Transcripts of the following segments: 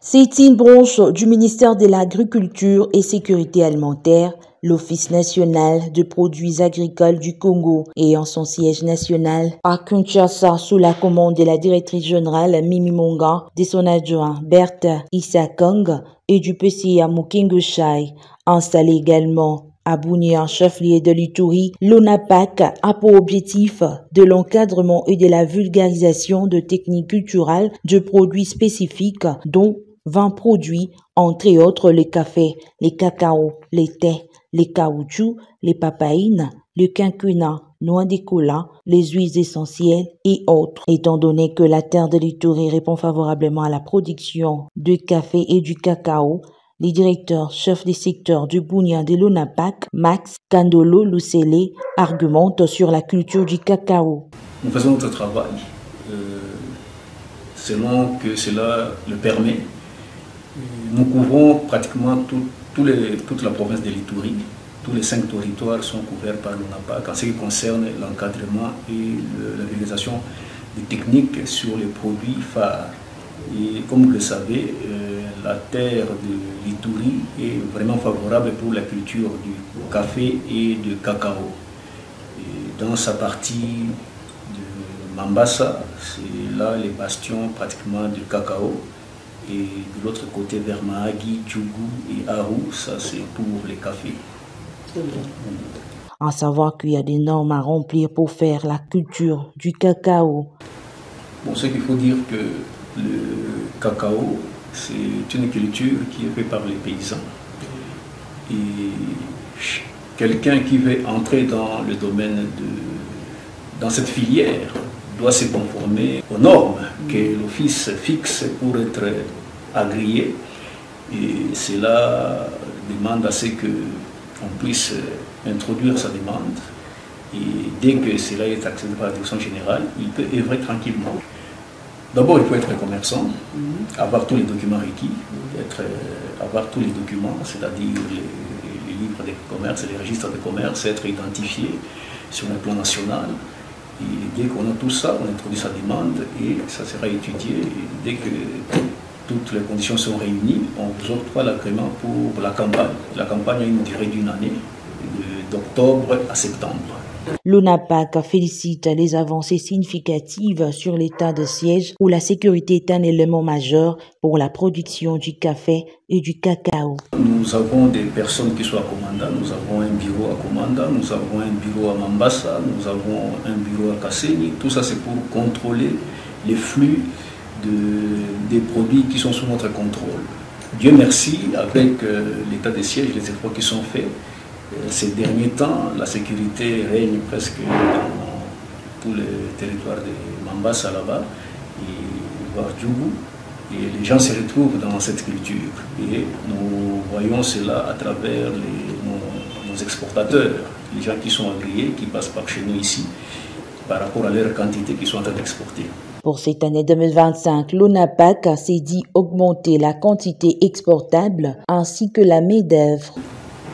C'est une branche du ministère de l'Agriculture et Sécurité alimentaire, l'Office national de produits agricoles du Congo ayant son siège national à Kinshasa sous la commande de la directrice générale Mimi Monga, de son adjoint Berthe Issakong et du PCA Mukingo Shai, installé également à Bunia, chef-lieu de l'Ituri. L'ONAPAC a pour objectif de l'encadrement et de la vulgarisation de techniques culturelles de produits spécifiques dont 20 produits, entre autres le café, les cacao, les thés, les caoutchoucs, les papaïnes, le quinquina, noix de cola, les huiles essentielles et autres. Étant donné que la terre de l'Ituri répond favorablement à la production de café et du cacao, les directeurs chefs des secteurs du Bunia de l'ONAPAC, Max Kandolo Lucele, argumentent sur la culture du cacao. Nous faisons notre travail selon que cela le permet. Nous couvrons pratiquement toute la province de l'Ituri. Tous les 5 territoires sont couverts par l'ONAPAC en ce qui concerne l'encadrement et la vulgarisation des techniques sur les produits phares. Et comme vous le savez, la terre de l'Ituri est vraiment favorable pour la culture du café et du cacao. Et dans sa partie de Mambasa, c'est là les bastions pratiquement du cacao. Et de l'autre côté, vers Mahagi, Djougou et Aru, ça c'est pour les cafés. À savoir qu'il y a des normes à remplir pour faire la culture du cacao. Bon, ce qu'il faut dire que le cacao, c'est une culture qui est faite par les paysans. Et quelqu'un qui veut entrer dans le domaine dans cette filière doit se conformer aux normes que l'office fixe pour être agréé. Et cela demande à ce qu'on puisse introduire sa demande. Et dès que cela est accepté par la direction générale, il peut œuvrer tranquillement. D'abord, il faut être commerçant, avoir tous les documents requis, avoir tous les documents, c'est-à-dire les livres de commerce, les registres de commerce, être identifié sur le plan national. Et dès qu'on a tout ça, on introduit sa demande et ça sera étudié. Et dès que toutes les conditions sont réunies, on vous octroie l'agrément pour la campagne. La campagne a une durée d'une année, d'octobre à septembre. L'ONAPAC félicite les avancées significatives sur l'état de siège où la sécurité est un élément majeur pour la production du café et du cacao. Nous avons des personnes qui sont à Komanda, nous avons un bureau à Komanda, nous avons un bureau à Mambasa, nous avons un bureau à Kasseni. Tout ça c'est pour contrôler les flux des produits qui sont sous notre contrôle. Dieu merci, avec l'état de siège, les efforts qui sont faits, ces derniers temps, la sécurité règne presque dans tous les territoires de Mambasa là-bas et Djougou. Et les gens se retrouvent dans cette culture. Et nous voyons cela à travers nos exportateurs, les gens qui sont agréés, qui passent par chez nous ici, par rapport à leur quantité qu'ils sont en train d'exporter. Pour cette année 2025, l'ONAPAC s'est dit augmenter la quantité exportable ainsi que la main-d'œuvre.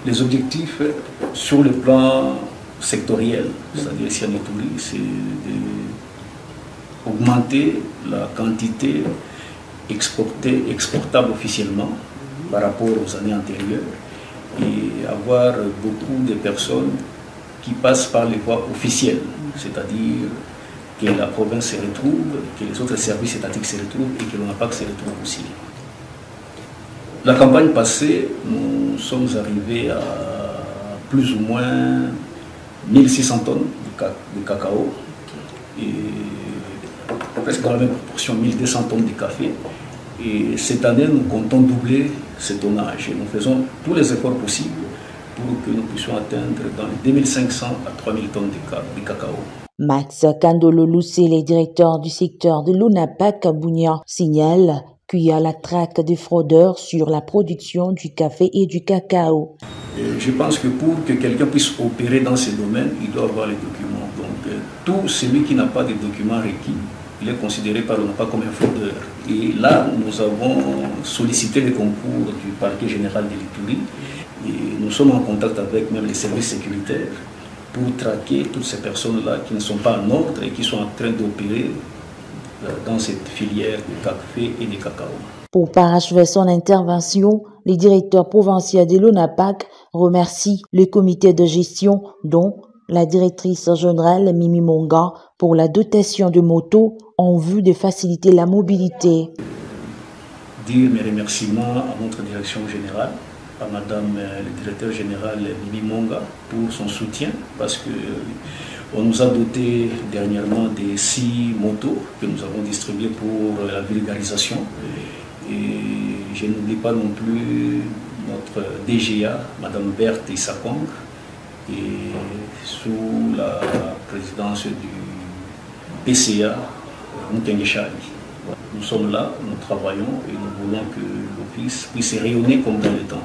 Les objectifs sur le plan sectoriel, c'est-à-dire ici en Ituri, c'est d'augmenter la quantité exportable officiellement par rapport aux années antérieures et avoir beaucoup de personnes qui passent par les voies officielles, c'est-à-dire que la province se retrouve, que les autres services étatiques se retrouvent et que l'ONAPAC se retrouve aussi. La campagne passée, nous sommes arrivés à plus ou moins 1600 tonnes de cacao et presque dans la même proportion 1200 tonnes de café. Et cette année, nous comptons doubler ce tonnage et nous faisons tous les efforts possibles pour que nous puissions atteindre dans les 2500 à 3000 tonnes de cacao. Max Kandolo Lucele, directeur du secteur de l'ONAPAC à Bunia, signale qu'il y a la traque des fraudeurs sur la production du café et du cacao. Je pense que pour que quelqu'un puisse opérer dans ces domaines, il doit avoir les documents. Donc tout celui qui n'a pas de documents requis, il est considéré par l'ONAPAC comme un fraudeur. Et là, nous avons sollicité le concours du parquet général de l'Ituri et nous sommes en contact avec même les services sécuritaires pour traquer toutes ces personnes-là qui ne sont pas en ordre et qui sont en train d'opérer dans cette filière de café et de cacao. Pour parachever son intervention, le directeur provincial de l'ONAPAC remercie le comité de gestion, dont la directrice générale Mimi Monga, pour la dotation de motos en vue de faciliter la mobilité. Dire mes remerciements à notre direction générale, à Madame le directeur général Mimi Monga pour son soutien, parce que on nous a doté dernièrement des 6 motos que nous avons distribuées pour la vulgarisation. Et je n'oublie pas non plus notre DGA, Madame Berthe Issakong, et sous la présidence du PCA, Moukengue Chali. Nous sommes là, nous travaillons et nous voulons que l'office puisse rayonner comme dans le temps.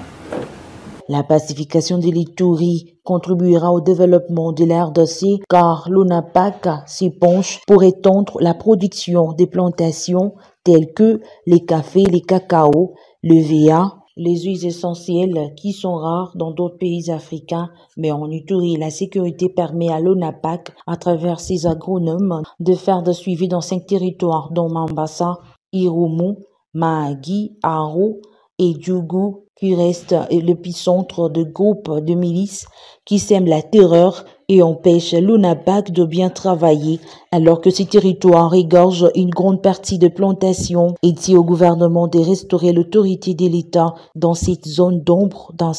La pacification de l'Ituri contribuera au développement de la RDC car l'ONAPAC s'y penche pour étendre la production des plantations telles que les cafés, les cacao, le VA, les huiles essentielles qui sont rares dans d'autres pays africains. Mais en Ituri, la sécurité permet à l'ONAPAC, à travers ses agronomes, de faire des suivis dans 5 territoires dont Mambasa, Irumu, Mahagi, Aro et Djougou, qui reste l'épicentre de groupes de milices qui sèment la terreur et empêchent l'ONAPAC de bien travailler, alors que ces territoires regorgent une grande partie de plantations et dit au gouvernement de restaurer l'autorité de l'État dans cette zone d'ombre dans